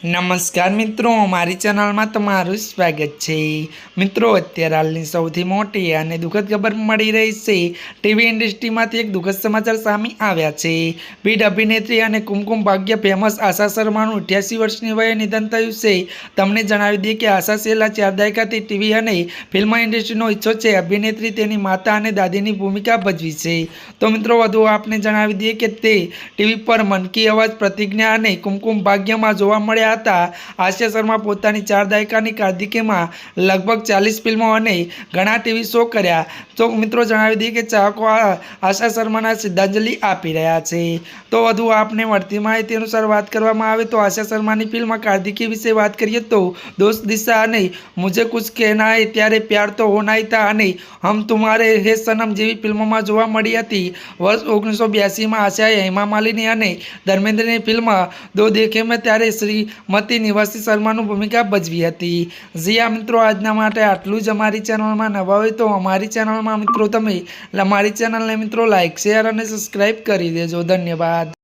નમસ્કાર મિત્રો, મારી ચેનલમાં તમારું સ્વાગત છે। મિત્રો, અત્યારે હાલની સૌથી મોટી અને દુઃખદ ખબર મળી રહી છે। ટીવી ઇન્ડસ્ટ્રીમાંથી એક દુઃખદ સમાચાર સામે આવ્યા છે। પીઢ અભિનેત્રી અને કુમકુમ ભાગ્ય ફેમસ આશા શર્માનું 88 વર્ષની વયે નિધન થયું છે। તમને જણાવી દઈએ કે આશા છેલ્લા 4 દાયકાથી ટીવી અને ફિલ્મ ઇન્ડસ્ટ્રીનો હિસ્સો છે। અભિનેત્રી તેની માતા અને દાદીની ભૂમિકા ભજવી છે। તો મિત્રો, વધુ આપને જણાવી દઈએ કે તે ટીવી પર મન કી અવાજ, પ્રતિજ્ઞા અને કુમકુમ ભાગ્યમાં જોવા મળ્યા હતા। આશા શર્મા પોતાની 4 દાયકાની કારકિર્દીમાં લગભગ 40 ફિલ્મો અને ઘણા ટીવી શો કર્યા। તો મિત્રો, જણાવી દઈએ કે ચાહકો આશા શર્માને શ્રદ્ધાંજલિ આપી રહ્યા છે। તો વધુ આપને મળતી માહિતી અનુસાર વાત કરવામાં આવે તો આશા શર્માની ફિલ્મ કારકિર્દી વિશે વાત કરીએ તો દોસ્ત, દિશા અને મુझे कुछ कहना है, ત્યારે પ્યાર તો હોના ही था અને હમ તુમ્હારે હે સનમ જેવી ફિલ્મોમાં જોવા મળી હતી। વર્ષ 1982માં આશાએ હેમા માલિની અને ધર્મેન્દ્રની ફિલ્મ દો દેखे મેં ત્યારે શ્રીમતી નિવાસી શર્માનું ભૂમિકા ભજવી હતી। જી હા મિત્રો, આજના માટે આટલું જ। અમારી ચેનલમાં નવા હોય તો અમારી ચેનલમાં મિત્રો તમે અમારી ચેનલને મિત્રો લાઇક, શેર અને સબસ્ક્રાઈબ કરી દેજો। ધન્યવાદ।